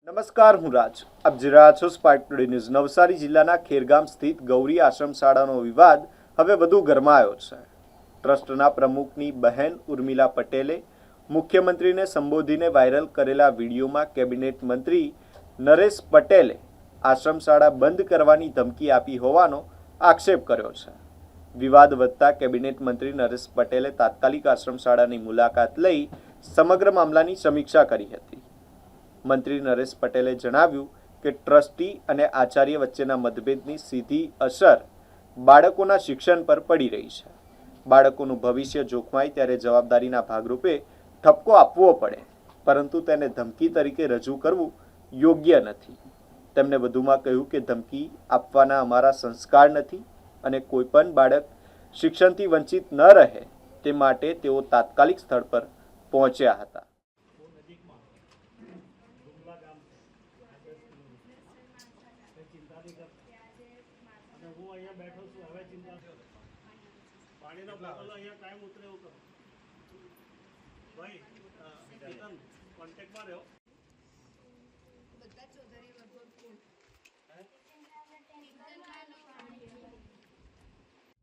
નમસ્કાર, હું રાજ. આપ જોઈ રહ્યા છો સ્પાર્ક ટુડે ન્યૂઝ. નવસારી જિલ્લાના ખેરગામ સ્થિત ગૌરી આશ્રમ શાળાનો વિવાદ હવે વધુ ગરમાયો છે. ટ્રસ્ટના પ્રમુખની બહેન ઉર્મિલા પટેલે મુખ્યમંત્રીને સંબોધીને વાયરલ કરેલા વિડીયોમાં કેબિનેટ મંત્રી નરેશ પટેલે આશ્રમ શાળા બંધ કરવાની ધમકી આપી હોવાનો આક્ષેપ કર્યો છે. વિવાદ વધતા કેબિનેટ મંત્રી નરેશ પટેલે તાત્કાલિક આશ્રમ શાળાની મુલાકાત લઈ સમગ્ર મામલાની સમીક્ષા કરી હતી. મંત્રી નરેશ પટેલે જણાવ્યું કે ટ્રસ્ટી અને આચાર્ય વચ્ચેના મતભેદની સીધી અસર બાળકોના શિક્ષણ પર પડી રહી છે. બાળકોનું ભવિષ્ય જોખમાય ત્યારે જવાબદારીના ભાગરૂપે ઠપકો આપવો પડે, પરંતુ તેને ધમકી તરીકે રજૂ કરવું યોગ્ય નથી. તેમણે વધુમાં કહ્યું કે ધમકી આપવાના અમારા સંસ્કાર નથી અને કોઈપણ બાળક શિક્ષણથી વંચિત ન રહે તે માટે તેઓ તાત્કાલિક સ્થળ પર પહોંચ્યા હતા. હું અહીંયા બેઠો છું, હવે ચિંતા પાણીનો બોટલ અહીંયા કાયમ ઉતરે એવું કરો ભાઈ. કેતન કોન્ટેક્ટમાં રહ્યો.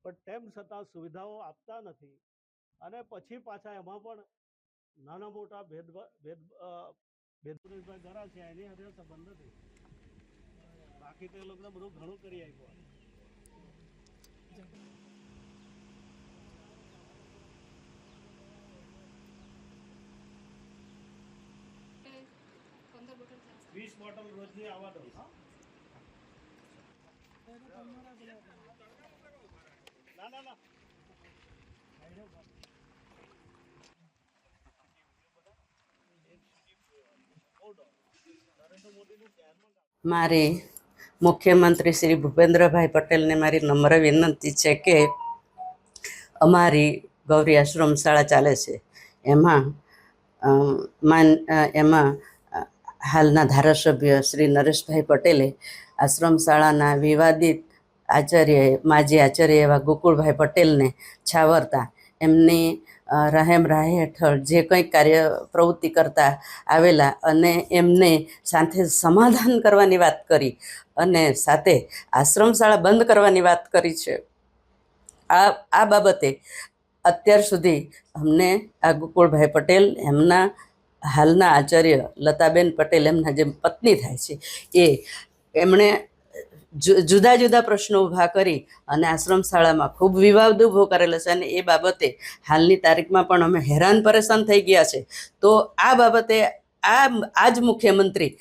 પણ તેમ છતાં સુવિધાઓ આપતા નથી અને પછી પાછા એમાં પણ નાના મોટા ભેદભાવ ઘરા છે એની સાથે સંબંધ નથી. બાકી તો એ લોકોને બધું ઘણું કરી આપ્યું. વીસ બોટલ રોજની આવવા દો. ના ના ના મારે મુખ્યમંત્રી શ્રી ભૂપેન્દ્રભાઈ પટેલને મારી નમ્ર વિનંતી છે કે અમારી ગૌરી આશ્રમ શાળા ચાલે છે એમાં હાલના ધારાસભ્ય શ્રી નરેશભાઈ પટેલે આશ્રમ શાળાના વિવાદિત માજી આચાર્ય એવા ગોકુળભાઈ પટેલને છાવરતા એમની રહેમ રાહ હેઠળ જે કંઈ કાર્ય પ્રવૃત્તિ કરતા આવેલા અને એમને સાથે સમાધાન કરવાની વાત કરી અને સાથે આશ્રમ શાળા બંધ કરવાની વાત કરી છે. આ બાબતે અત્યાર સુધી અમને આ ગોકુળભાઈ પટેલ, એમના હાલના આચાર્ય લતાબેન પટેલ, એમના જે પત્ની થાય છે એમણે જુદા જુદા પ્રશ્નો ઊભા કરી અને આશ્રમ શાળામાં ખૂબ વિવાદ ઊભો કરેલો છે અને એ બાબતે હાલની તારીખમાં પણ અમે હેરાન પરેશાન થઈ ગયા છે. તો આ બાબતે આ જ મુખ્યમંત્રી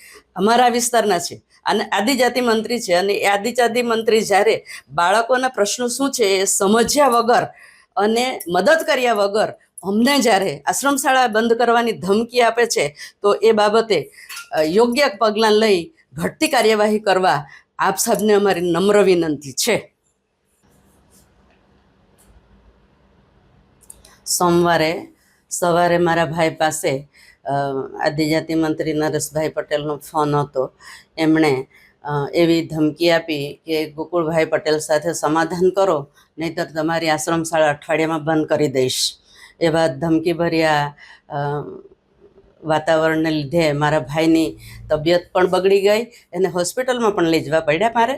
અમારા વિસ્તારના છે અને આદિજાતિ મંત્રી છે અને એ આદિજાતિ મંત્રી જ્યારે બાળકોના પ્રશ્નો શું છે એ સમજ્યા વગર અને મદદ કર્યા વગર અમને જ્યારે આશ્રમ શાળા બંધ કરવાની ધમકી આપે છે તો એ બાબતે યોગ્ય પગલાં લઈ ઘટતી કાર્યવાહી કરવા આપ સાહેબને અમારી નમ્ર વિનંતી છે. સોમવારે સવારે મારા ભાઈ પાસે આદિજાતિ મંત્રી નરેશભાઈ પટેલનો ફોન હતો. એમણે એવી ધમકી આપી કે ગોકુળભાઈ પટેલ સાથે સમાધાન કરો, નહીંતર તમારી આશ્રમ શાળા અઠવાડિયામાં બંધ કરી દઈશ. એવા ધમકીભર્યા વાતાવરણને લીધે મારા ભાઈની તબિયત પણ બગડી ગઈ, એને હોસ્પિટલમાં પણ લઈ જવા પડ્યા મારે.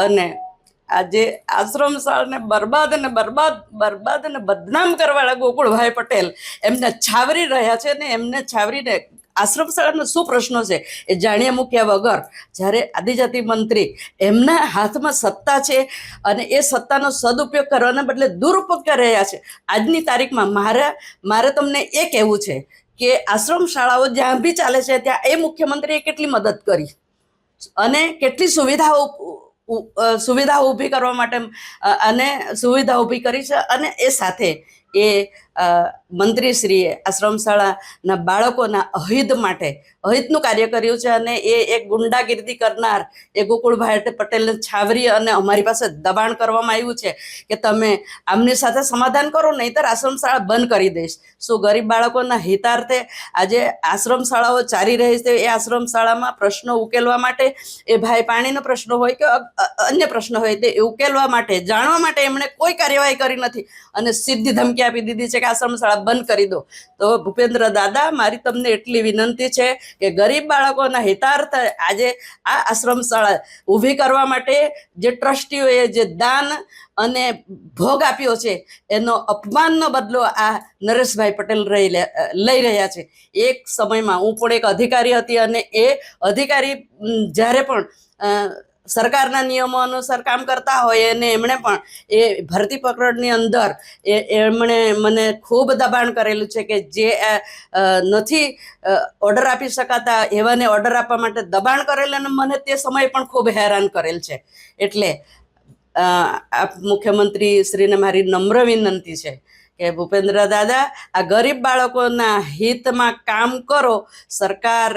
અને આજે આશ્રમ શાળાને બરબાદ અને બદનામ કરવાવાળા ગોકુળભાઈ પટેલ એમને છાવરી રહ્યા છે ને એમને છાવરીને આશ્રમ શાળાનો શું પ્રશ્નો છે એ જાણ્યા મૂક્યા વગર જ્યારે આદિજાતિ મંત્રી એમના હાથમાં સત્તા છે અને એ સત્તાનો સદુપયોગ કરવાના બદલે દુરુપયોગ કરી રહ્યા છે. આજની તારીખમાં મારે તમને એ કહેવું છે કે આશ્રમ શાળાઓ જ્યાં બી ચાલે છે ત્યાં એ મુખ્યમંત્રીએ કેટલી મદદ કરી અને કેટલી સુવિધાઓ ઊભી કરવા માટે અને સુવિધા ઊભી કરી છે. અને એ સાથે એ મંત્રીશ્રીએ આશ્રમ શાળાના બાળકોના અહિતનું કાર્ય કર્યું છે અને એ એક ગુંડાગીરી કરનાર એ ગોકુળભાઈ પટેલને છાવરી અને અમારી પાસે દબાણ કરવામાં આવ્યું છે કે તમે આમની સાથે સમાધાન કરો, નહીંતર આશ્રમ શાળા બંધ કરી દઈશ. શું ગરીબ બાળકોના હિતાર્થે આજે આશ્રમ શાળાઓ ચાલી રહી છે એ આશ્રમ શાળામાં પ્રશ્નો ઉકેલવા માટે, એ ભાઈ પાણીનો પ્રશ્ન હોય કે અન્ય પ્રશ્ન હોય તે ઉકેલવા માટે, જાણવા માટે એમણે કોઈ કાર્યવાહી કરી નથી અને સીધી ધમકી આપી દીધી છે કે આશ્રમ શાળા બંધ કરી દો. તો ભૂપેન્દ્ર દાદા, મારી તમને એટલી વિનંતી છે કે ગરીબ બાળકોના હિતાર્થ આજે આ આશ્રમ શાળા ઊભી કરવા માટે જે ટ્રસ્ટીઓએ જે દાન અને ભોગ આપ્યો છે એનો અપમાનનો બદલો આ નરેશભાઈ પટેલ લઈ રહ્યા છે. એક સમયમાં હું પણ એક અધિકારી હતી અને એ અધિકારી જ્યારે પણ સરકારના નિયમો અનુસાર કામ કરતા હોય અને એમણે પણ એ ભરતી પકડની અંદર એમણે મને ખૂબ દબાણ કરેલું છે કે જે નથી ઓર્ડર આપી શકાતા એવાને ઓર્ડર આપવા માટે દબાણ કરેલ અને મને તે સમયે પણ ખૂબ હેરાન કરેલ છે. એટલે આપ મુખ્યમંત્રી શ્રીને મારી નમ્ર વિનંતી છે કે ભૂપેન્દ્ર દાદા, આ ગરીબ બાળકોના હિતમાં કામ કરો. સરકાર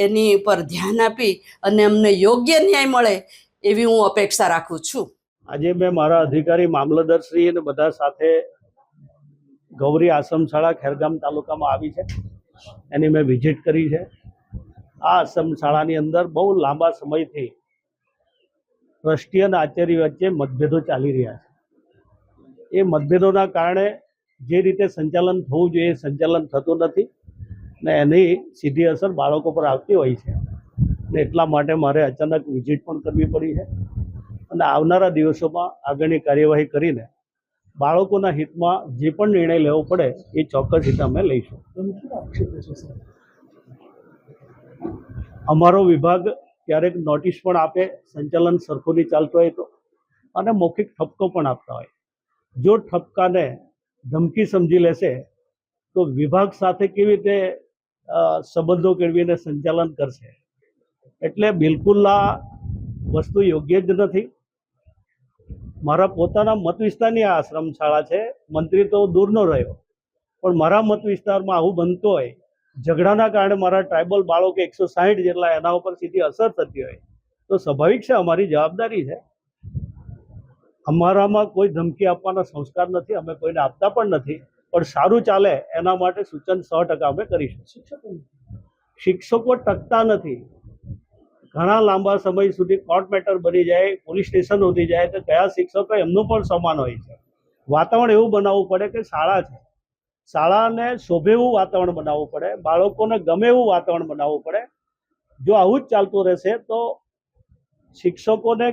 એની ઉપર ધ્યાન આપી અને અમને યોગ્ય ન્યાય મળે એવી હું અપેક્ષા રાખું છું. આજે મેં મારા અધિકારી મામલતદારશ્રી અને બધા સાથે ગૌરી આશ્રમ શાળા ખેરગામ તાલુકામાં આવી છે, એની મેં વિઝિટ કરી છે. આ આશ્રમ શાળાની અંદર બહુ લાંબા સમયથી ટ્રસ્ટી અને આચાર્ય વચ્ચે મતભેદો ચાલી રહ્યા છે. એ મતભેદોના કારણે જે રીતે સંચાલન થવું જોઈએ એ સંચાલન થતું નથી ને એની સીધી અસર બાળકો પર આવતી હોય છે. ને એટલા માટે મારે અચાનક વિઝિટ પણ કરવી પડી છે અને આવનારા દિવસોમાં આગળની કાર્યવાહી કરીને બાળકોના હિતમાં જે પણ નિર્ણય લેવો પડે એ ચોક્કસ રીતે અમે લઈશું. અમારો વિભાગ ક્યારેક નોટિસ પણ આપે, સંચાલન સરખું નહીં ચાલતું હોય તો, અને મૌખિક ઠપકો પણ આપતા હોય. જો ઠપકાને ધમકી સમજી લેશે તો વિભાગ સાથે કેવી રીતે સંબંધો કેળવીને સંચાલન કરશે? એટલે બિલકુલ આ વસ્તુ યોગ્ય જ નથી. મારા પોતાના મત વિસ્તારની આ આશ્રમ શાળા છે. મંત્રી તો દૂરનો રહ્યો, પણ મારા મત વિસ્તારમાં આવું બનતું હોય, ઝઘડાના કારણે મારા ટ્રાઇબલ બાળકો 160 જેટલા એના ઉપર સીધી અસર થતી હોય તો સ્વાભાવિક છે, અમારી જવાબદારી છે. અમારામાં કોઈ ધમકી આપવાના સંસ્કાર નથી, અમે કોઈને આપતા પણ નથી, પણ સારું ચાલે એના માટે સૂચન 100% અમે કરીશું. શિક્ષકો ટકતા નથી. ઘણા લાંબા સમય સુધી કોર્ટ મેટર બની જાય, પોલીસ સ્ટેશન સુધી જાય તો કયા શિક્ષકો એમનું પણ સમાન હોય છે. વાતાવરણ એવું બનાવવું પડે કે શાળા છે, શાળાને શોભે એવું વાતાવરણ બનાવવું પડે, બાળકોને ગમે એવું વાતાવરણ બનાવવું પડે. જો આવું જ ચાલતું રહેશે તો શિક્ષકોને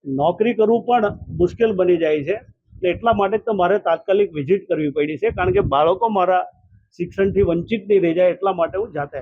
નોકરી કરવું પણ મુશ્કેલ બની જાય છે. એટલા માટે તો મારે તાત્કાલિક વિઝિટ કરવી પડી છે, કારણ કે બાળકો મારા શિક્ષણથી વંચિત નહીં રહી જાય એટલા માટે હું જાતે